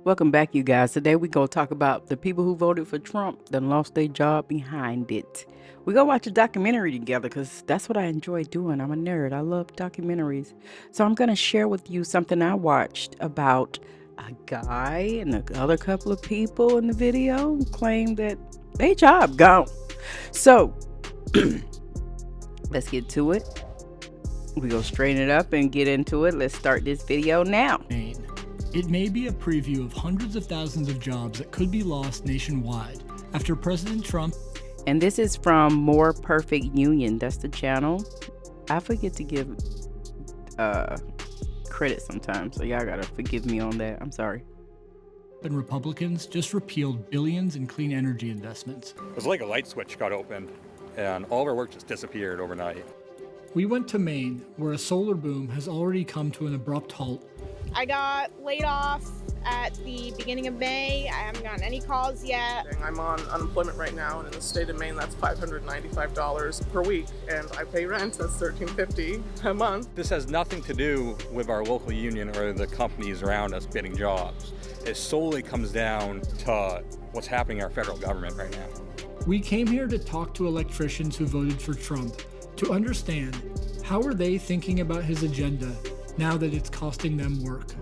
Welcome back, you guys. Today we're going to talk about the people who voted for Trump that lost their job behind it. We're going to watch a documentary together because that's what I enjoy doing. I'm a nerd. I love documentaries. So I'm going to share with you something I watched about a guy and the other couple of people in the video claim that their job gone. So let's get to it. We go straighten it up and get into it. Let's start this video now. Maine. It may be a preview of hundreds of thousands of jobs that could be lost nationwide after President Trump. And this is from More Perfect Union. That's the channel. I forget to give credit sometimes, so y'all gotta forgive me on that. I'm sorry. And Republicans just repealed billions in clean energy investments. It was like a light switch got opened, and all of our work just disappeared overnight. We went to Maine, where a solar boom has already come to an abrupt halt. I got laid off at the beginning of May. I haven't gotten any calls yet. I'm on unemployment right now, and in the state of Maine, that's $595 per week, and I pay rent. That's $1,350 a month. This has nothing to do with our local union or the companies around us getting jobs. It solely comes down to what's happening in our federal government right now. We came here to talk to electricians who voted for Trump to understand how are they thinking about his agenda now that it's costing them work.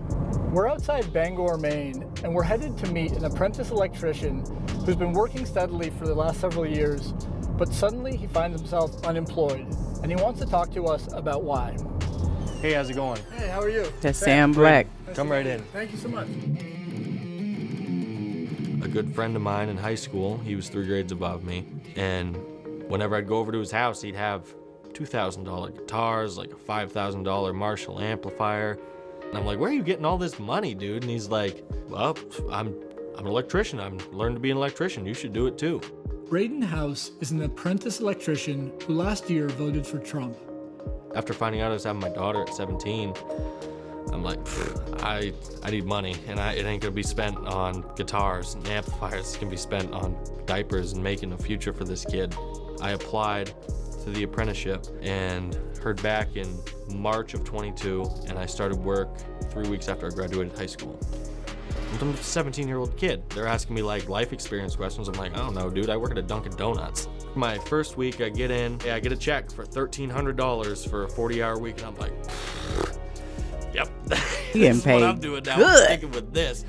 We're outside Bangor, Maine, and we're headed to meet an apprentice electrician who's been working steadily for the last several years, but suddenly he finds himself unemployed, and he wants to talk to us about why. Hey, how's it going? Hey, how are you? That's Sam Black. Come right in. Thank you so much. A good friend of mine in high school, he was 3 grades above me, and whenever I'd go over to his house, he'd have $2,000 guitars, like a $5,000 Marshall amplifier. And I'm like, where are you getting all this money, dude? And he's like, well, I'm an electrician. I'm learning to be an electrician. You should do it too. Braden House is an apprentice electrician who last year voted for Trump. After finding out I was having my daughter at 17, I'm like, I need money, and it ain't gonna be spent on guitars and amplifiers. It's gonna be spent on diapers and making a future for this kid. I applied to the apprenticeship and heard back in March of 22, and I started work 3 weeks after I graduated high school. I'm a 17-year-old kid. They're asking me like life experience questions. I'm like, I don't know, dude. I work at a Dunkin' Donuts. My first week I get in, I get a check for $1,300 for a 40-hour week, and I'm like, yep. You getting This is paid what I'm doing now. good. I'm sticking with this.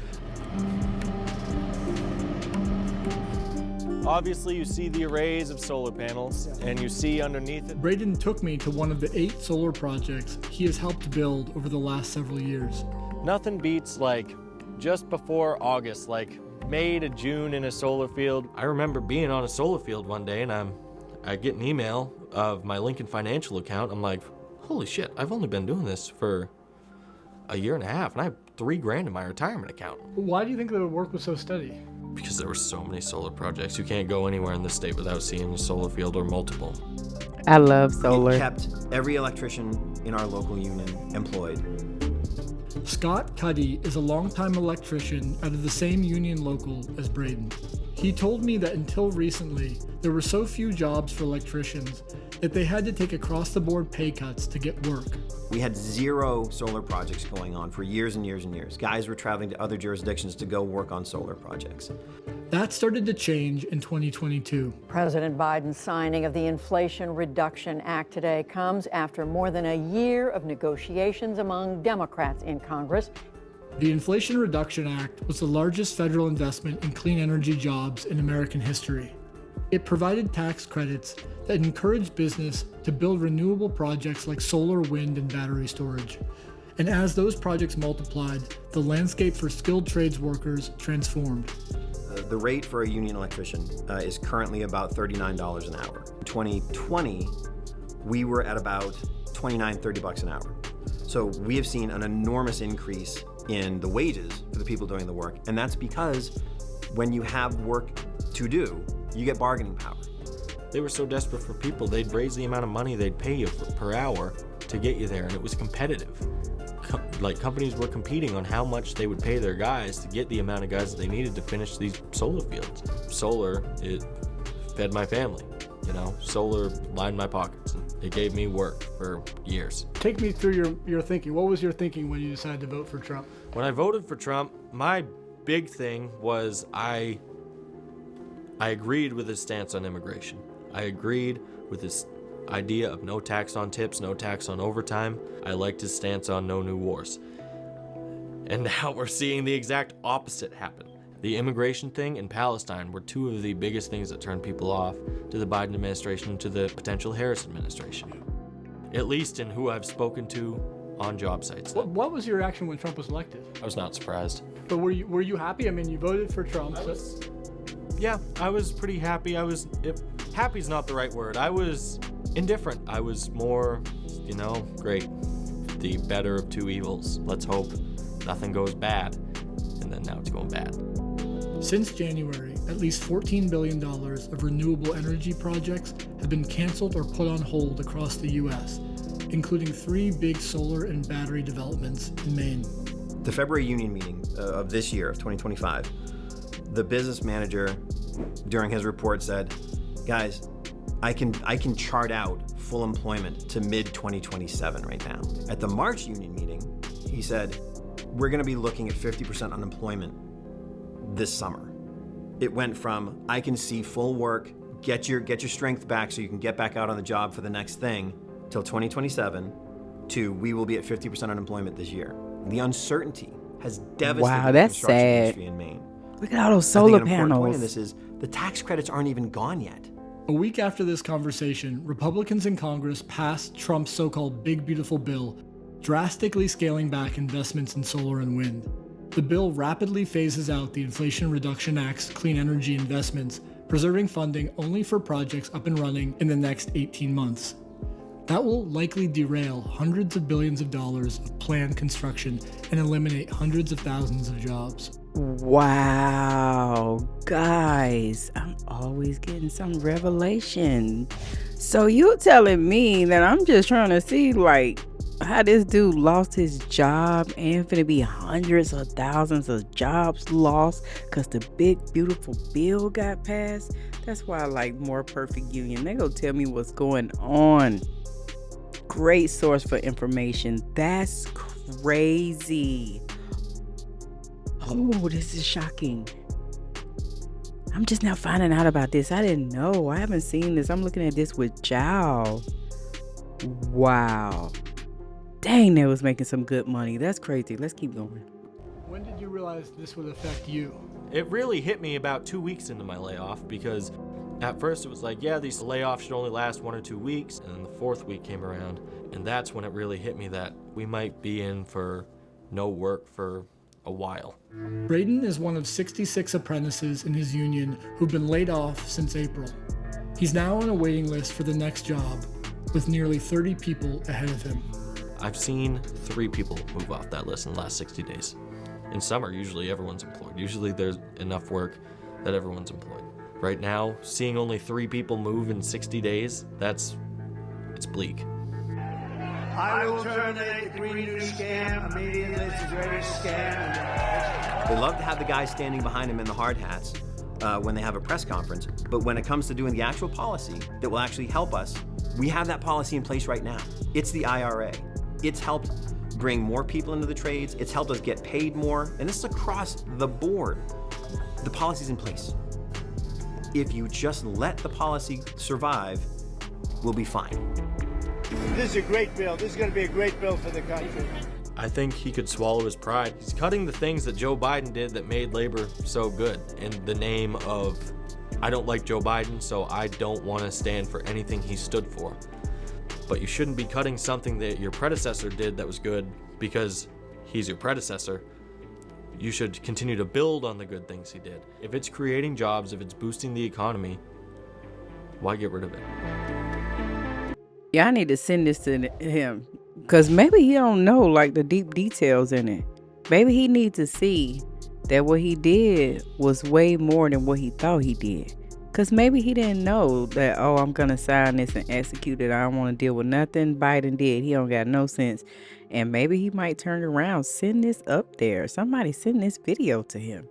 Obviously, you see the arrays of solar panels, and you see underneath it. Braden took me to one of the 8 solar projects he has helped build over the last several years. Nothing beats like just before August, like May to June in a solar field. I remember being on a solar field one day, and I get an email of my Lincoln Financial account. I'm like, holy shit, I've only been doing this for a year and a half, and I have $3,000 in my retirement account. Why do you think the work was so steady? Because there were so many solar projects. You can't go anywhere in this state without seeing a solar field or multiple. I love solar. It kept every electrician in our local union employed. Scott Cuddy is a longtime electrician out of the same union local as Braden. He told me that until recently, there were so few jobs for electricians that they had to take across-the-board pay cuts to get work. We had 0 solar projects going on for years and years and years. Guys were traveling to other jurisdictions to go work on solar projects. That started to change in 2022. President Biden's signing of the Inflation Reduction Act today comes after more than a year of negotiations among Democrats in Congress. The Inflation Reduction Act was the largest federal investment in clean energy jobs in American history. It provided tax credits that encouraged business to build renewable projects like solar, wind, and battery storage. And as those projects multiplied, the landscape for skilled trades workers transformed. The rate for a union electrician is currently about $39 an hour. In 2020, we were at about $29-30 an hour. So we have seen an enormous increase in the wages for the people doing the work, and that's because when you have work to do, you get bargaining power. They were so desperate for people, they'd raise the amount of money they'd pay you per hour to get you there, and it was competitive. Companies were competing on how much they would pay their guys to get the amount of guys that they needed to finish these solar fields. Solar, it fed my family. You know, solar lined my pockets, and it gave me work for years. Take me through your thinking. What was your thinking when you decided to vote for Trump? When I voted for Trump, my big thing was I agreed with his stance on immigration. I agreed with his idea of no tax on tips, no tax on overtime. I liked his stance on no new wars. And now we're seeing the exact opposite happen. The immigration thing and Palestine were two of the biggest things that turned people off to the Biden administration and to the potential Harris administration. At least in who I've spoken to on job sites. What was your reaction when Trump was elected? I was not surprised. But were you happy? I mean, you voted for Trump. Yeah, I was pretty happy. Happy's not the right word. I was indifferent. I was more, great. The better of two evils. Let's hope nothing goes bad. And then now it's going bad. Since January, at least $14 billion of renewable energy projects have been canceled or put on hold across the U.S., including 3 big solar and battery developments in Maine. The February union meeting of this year, of 2025, the business manager during his report said, guys, I can chart out full employment to mid-2027 right now. At the March union meeting, he said, we're going to be looking at 50% unemployment this summer. It went from, I can see full work, get your strength back so you can get back out on the job for the next thing, till 2027, to we will be at 50% unemployment this year. The uncertainty has devastated the construction industry in Maine. Look at all those solar I think an important point of panels. this is the tax credits aren't even gone yet. A week after this conversation, Republicans in Congress passed Trump's so-called Big Beautiful Bill, drastically scaling back investments in solar and wind. The bill rapidly phases out the Inflation Reduction Act's clean energy investments, preserving funding only for projects up and running in the next 18 months. That will likely derail hundreds of billions of dollars of planned construction and eliminate hundreds of thousands of jobs. Wow, guys, I'm always getting some revelation. So you telling me that I'm just trying to see how this dude lost his job and finna be hundreds of thousands of jobs lost because the big beautiful bill got passed? That's why I like More Perfect Union. They go tell me what's going on. Great source for information. That's crazy. Oh, this is shocking. I'm just now finding out about this. I didn't know. I haven't seen this. I'm looking at this with Jow. Wow. Dang, they was making some good money. That's crazy. Let's keep going. When did you realize this would affect you? It really hit me about 2 weeks into my layoff because at first it was like, yeah, these layoffs should only last 1 or 2 weeks. And then the 4th week came around. And that's when it really hit me that we might be in for no work for a while. Braden is one of 66 apprentices in his union who've been laid off since April. He's now on a waiting list for the next job, with nearly 30 people ahead of him. I've seen 3 people move off that list in the last 60 days. In summer, usually everyone's employed. Usually there's enough work that everyone's employed. Right now, seeing only 3 people move in 60 days, it's bleak. I will terminate the Green New scam immediately. It's the greatest scam. They love to have the guys standing behind them in the hard hats when they have a press conference, but when it comes to doing the actual policy that will actually help us, we have that policy in place right now. It's the IRA. It's helped bring more people into the trades. It's helped us get paid more, and this is across the board. The policy's in place. If you just let the policy survive, we'll be fine. This is a great bill. This is going to be a great bill for the country. I think he could swallow his pride. He's cutting the things that Joe Biden did that made labor so good in the name of, I don't like Joe Biden, so I don't want to stand for anything he stood for. But you shouldn't be cutting something that your predecessor did that was good because he's your predecessor. You should continue to build on the good things he did. If it's creating jobs, if it's boosting the economy, why get rid of it? Yeah, I need to send this to him because maybe he don't know the deep details in it. Maybe he needs to see that what he did was way more than what he thought he did. Because maybe he didn't know that, I'm going to sign this and execute it. I don't want to deal with nothing Biden did. He don't got no sense. And maybe he might turn around, send this up there. Somebody send this video to him.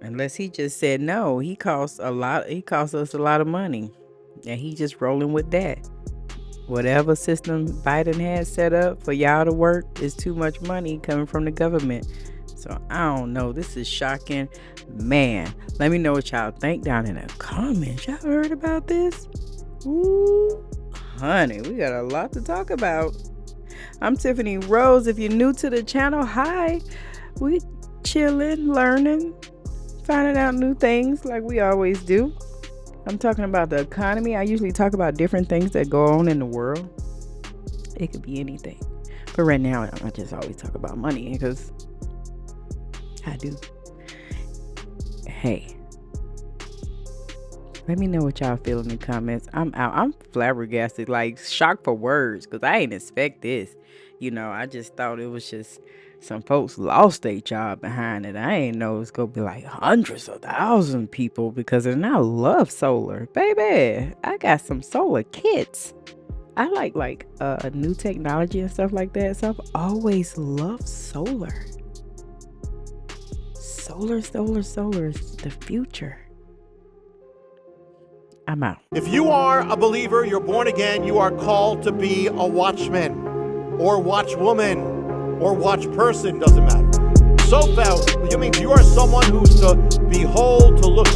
Unless he just said no. He costs us a lot of money. And he just rolling with that. Whatever system Biden has set up for y'all to work is too much money coming from the government. So I don't know. This is shocking. Man, let me know what y'all think down in the comments. Y'all heard about this? Ooh, honey, we got a lot to talk about. I'm Tiffany Rose. If you're new to the channel, hi. We chilling, learning, finding out new things like we always do. I'm talking about the economy. I usually talk about different things that go on in the world. It could be anything. But right now, I just always talk about money because I do. Hey, let me know what y'all feel in the comments. I'm out. I'm flabbergasted, like shocked for words, because I ain't expect this. You know, I just thought it was just some folks lost their job behind it. I ain't know it's going to be like hundreds of thousands of people, because I love solar. Baby, I got some solar kits. I like new technology and stuff like that. So I've always loved solar. Solar is the future. I'm out. If you are a believer, you're born again, you are called to be a watchman or watchwoman or watch person, doesn't matter. So that means you are someone who's to behold, to look